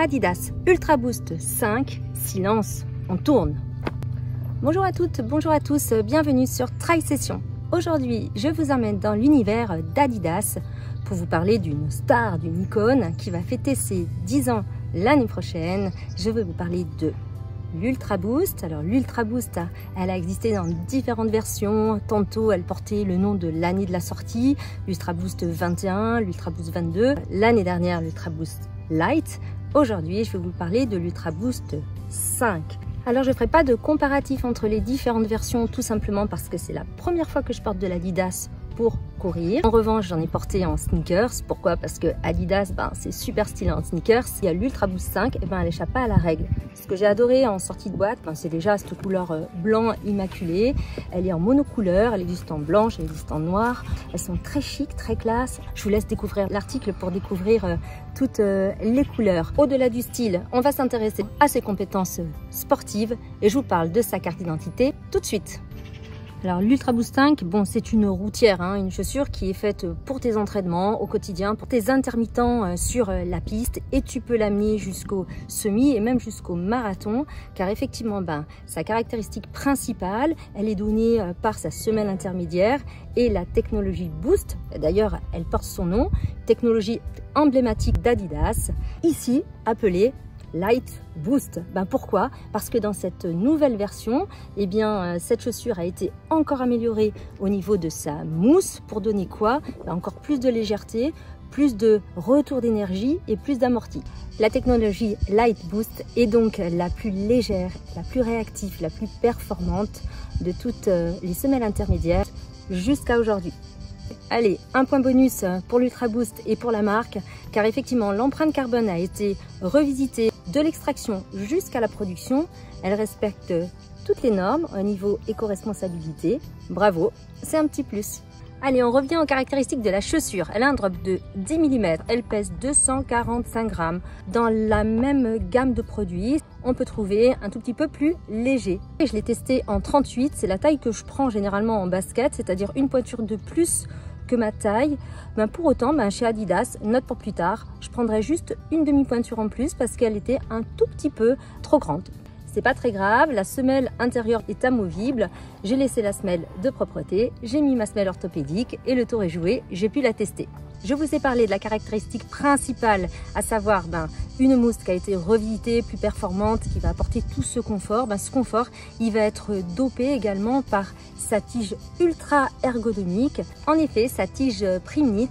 Adidas Ultra Boost 5, silence, on tourne. Bonjour à toutes, bonjour à tous, bienvenue sur Trail Session. Aujourd'hui, je vous emmène dans l'univers d'Adidas pour vous parler d'une star, d'une icône qui va fêter ses 10 ans l'année prochaine. Je veux vous parler de l'Ultra Boost. Alors l'Ultra Boost, elle a existé dans différentes versions. Tantôt, elle portait le nom de l'année de la sortie, l'Ultra Boost 21, l'Ultra Boost 22. L'année dernière, l'Ultra Boost Light. Aujourd'hui, je vais vous parler de l'Ultra Boost 5. Alors, je ne ferai pas de comparatif entre les différentes versions, tout simplement parce que c'est la première fois que je porte de l'Adidas pour courir. En revanche, j'en ai porté en sneakers. Pourquoi? Parce que Adidas, c'est super stylé en sneakers. Il y a l'Ultra Boost 5, elle n'échappe pas à la règle. Ce que j'ai adoré en sortie de boîte, c'est déjà cette couleur blanc immaculé. Elle est en monocouleur, elle existe en blanche, elle existe en noir. Elles sont très chic, très classe. Je vous laisse découvrir l'article pour découvrir toutes les couleurs. Au-delà du style, on va s'intéresser à ses compétences sportives et je vous parle de sa carte d'identité tout de suite. Alors l'Ultra Boost 5, c'est une routière, une chaussure qui est faite pour tes entraînements au quotidien, pour tes intermittents sur la piste, et tu peux l'amener jusqu'au semi et même jusqu'au marathon, car effectivement sa caractéristique principale, elle est donnée par sa semelle intermédiaire et la technologie Boost. D'ailleurs, elle porte son nom, technologie emblématique d'Adidas, ici appelée Light Boost. Pourquoi? Parce que dans cette nouvelle version, cette chaussure a été encore améliorée au niveau de sa mousse pour donner quoi? Encore plus de légèreté, plus de retour d'énergie et plus d'amorti. La technologie Light Boost est donc la plus légère, la plus réactive, la plus performante de toutes les semelles intermédiaires jusqu'à aujourd'hui. Allez, un point bonus pour l'Ultra Boost et pour la marque, car effectivement l'empreinte carbone a été revisitée de l'extraction jusqu'à la production. Elle respecte toutes les normes au niveau éco-responsabilité. Bravo, c'est un petit plus. Allez, on revient aux caractéristiques de la chaussure. Elle a un drop de 10 mm, elle pèse 245 grammes. Dans la même gamme de produits, on peut trouver un tout petit peu plus léger. Et je l'ai testé en 38, c'est la taille que je prends généralement en basket, c'est-à-dire une pointure de plus que ma taille. Pour autant, chez Adidas, note pour plus tard, je prendrais juste une demi-pointure en plus parce qu'elle était un tout petit peu trop grande. C'est pas très grave, la semelle intérieure est amovible. J'ai laissé la semelle de propreté, j'ai mis ma semelle orthopédique et le tour est joué, j'ai pu la tester. Je vous ai parlé de la caractéristique principale, à savoir une mousse qui a été revisitée, plus performante, qui va apporter tout ce confort. Ce confort, il va être dopé également par sa tige ultra ergonomique. En effet, sa tige Primeknit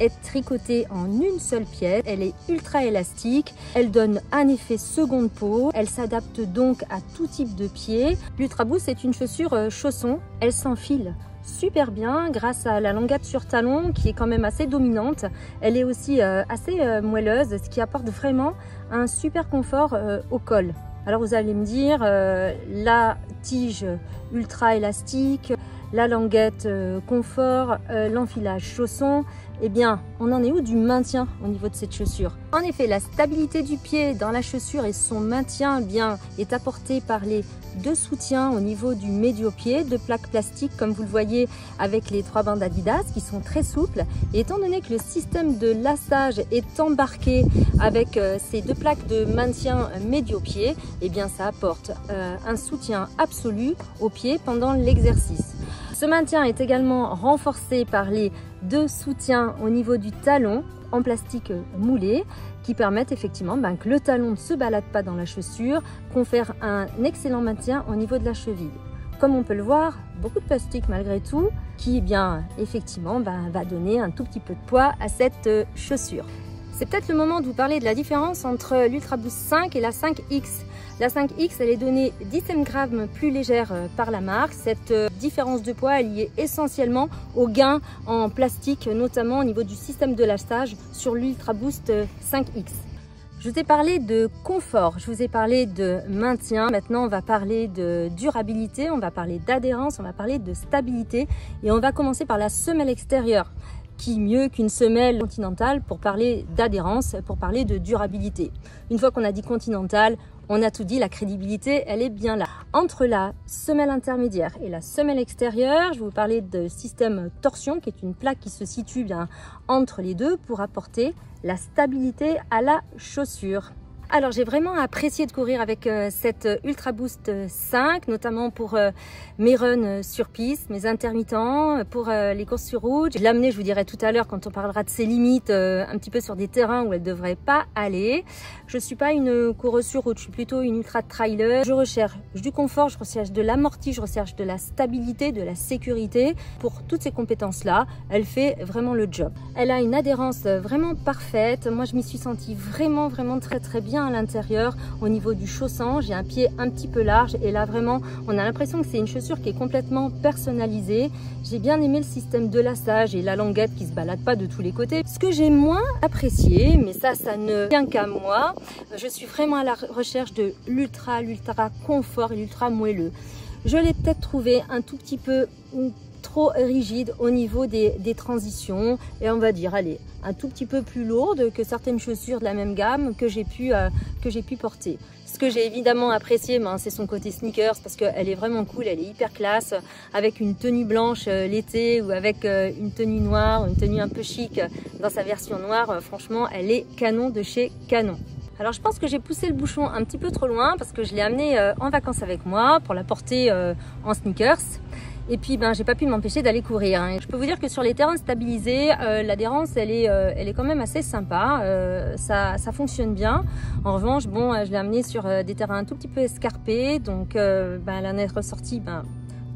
est tricotée en une seule pièce. Elle est ultra élastique, elle donne un effet seconde peau, elle s'adapte donc à tout type de pied. L'Ultra Boost est une chaussure chausson, elle s'enfile super bien grâce à la languette sur talon qui est quand même assez dominante. Elle est aussi assez moelleuse, ce qui apporte vraiment un super confort au col. Alors vous allez me dire, la tige ultra élastique, la languette confort, l'enfilage chausson, on en est où du maintien au niveau de cette chaussure? En effet, la stabilité du pied dans la chaussure et son maintien est apporté par les deux soutiens au niveau du médio-pied, de plaques plastiques comme vous le voyez avec les 3 bandes Adidas qui sont très souples. Et étant donné que le système de lassage est embarqué avec ces 2 plaques de maintien médio-pied, ça apporte un soutien absolu au pied pendant l'exercice. Ce maintien est également renforcé par les 2 soutiens au niveau du talon en plastique moulé qui permettent effectivement que le talon ne se balade pas dans la chaussure, confère un excellent maintien au niveau de la cheville. Comme on peut le voir, beaucoup de plastique malgré tout qui effectivement va donner un tout petit peu de poids à cette chaussure. C'est peut-être le moment de vous parler de la différence entre l'Ultra Boost 5 et la 5X. La 5X, elle est donnée 10 grammes plus légère par la marque. Cette différence de poids est liée essentiellement au gain en plastique, notamment au niveau du système de lissage sur l'Ultra Boost 5X. Je vous ai parlé de confort, je vous ai parlé de maintien. Maintenant, on va parler de durabilité, on va parler d'adhérence, on va parler de stabilité. Et on va commencer par la semelle extérieure. Qui mieux qu'une semelle continentale pour parler d'adhérence, pour parler de durabilité. Une fois qu'on a dit continentale, on a tout dit, la crédibilité, elle est bien là. Entre la semelle intermédiaire et la semelle extérieure, je vais vous parler de système torsion, qui est une plaque qui se situe entre les deux pour apporter la stabilité à la chaussure. Alors j'ai vraiment apprécié de courir avec cette Ultra Boost 5, notamment pour mes runs sur piste, mes intermittents, pour les courses sur route. Je l'ai amené, je vous dirai tout à l'heure quand on parlera de ses limites, un petit peu sur des terrains où elle ne devrait pas aller. Je ne suis pas une coureuse sur route, je suis plutôt une ultra trailer. Je recherche du confort, je recherche de l'amorti, je recherche de la stabilité, de la sécurité. Pour toutes ces compétences-là, elle fait vraiment le job. Elle a une adhérence vraiment parfaite. Moi, je m'y suis sentie vraiment très bien à l'intérieur. Au niveau du chausson, j'ai un pied un petit peu large et là vraiment on a l'impression que c'est une chaussure qui est complètement personnalisée. J'ai bien aimé le système de lassage et la languette qui se balade pas de tous les côtés. Ce que j'ai moins apprécié, mais ça ne tient qu'à moi, je suis vraiment à la recherche de l'ultra confort et l'ultra moelleux. Je l'ai peut-être trouvé un tout petit peu trop rigide au niveau des transitions et on va dire allez un tout petit peu plus lourde que certaines chaussures de la même gamme que j'ai pu porter. Ce que j'ai évidemment apprécié, c'est son côté sneakers parce qu'elle est vraiment cool, elle est hyper classe avec une tenue blanche l'été ou avec une tenue noire, une tenue un peu chic dans sa version noire. Franchement, elle est canon de chez Canon. Alors je pense que j'ai poussé le bouchon un petit peu trop loin parce que je l'ai amenée en vacances avec moi pour la porter en sneakers. Et puis j'ai pas pu m'empêcher d'aller courir. Je peux vous dire que sur les terrains stabilisés, l'adhérence elle est quand même assez sympa. Ça fonctionne bien. En revanche, je l'ai amenée sur des terrains un tout petit peu escarpés, donc elle en est ressortie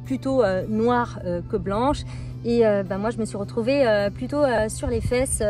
plutôt noire que blanche. Et moi je me suis retrouvée plutôt sur les fesses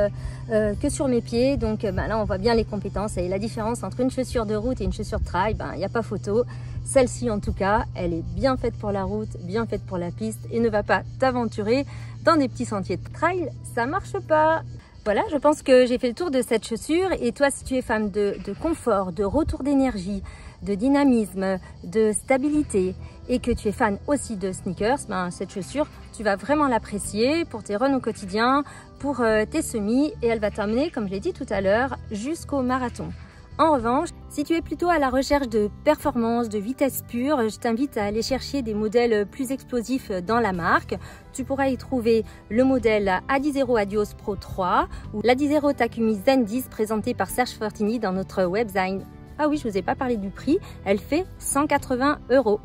que sur mes pieds. Donc là on voit bien les compétences et la différence entre une chaussure de route et une chaussure de trail, il n'y a pas photo. Celle-ci en tout cas, elle est bien faite pour la route, bien faite pour la piste et ne va pas t'aventurer dans des petits sentiers de trail, ça marche pas. Voilà, je pense que j'ai fait le tour de cette chaussure et toi si tu es fan de confort, de retour d'énergie, de dynamisme, de stabilité et que tu es fan aussi de sneakers, cette chaussure, tu vas vraiment l'apprécier pour tes runs au quotidien, pour tes semis et elle va t'emmener, comme je l'ai dit tout à l'heure, jusqu'au marathon. En revanche, si tu es plutôt à la recherche de performance, de vitesse pure, je t'invite à aller chercher des modèles plus explosifs dans la marque. Tu pourras y trouver le modèle Adizero Adios Pro 3 ou l'Adizero Takumi Zen 10 présenté par Serge Fortini dans notre webzine. Ah oui, je vous ai pas parlé du prix, elle fait 180 €.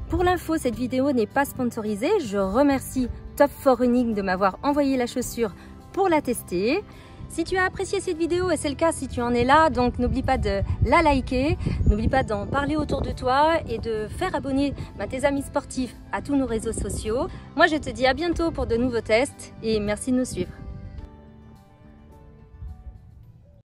Pour l'info, cette vidéo n'est pas sponsorisée. Je remercie Top 4 Running de m'avoir envoyé la chaussure pour la tester. Si tu as apprécié cette vidéo, et c'est le cas si tu en es là, donc n'oublie pas de la liker, n'oublie pas d'en parler autour de toi et de faire abonner tes amis sportifs à tous nos réseaux sociaux. Moi je te dis à bientôt pour de nouveaux tests et merci de nous suivre.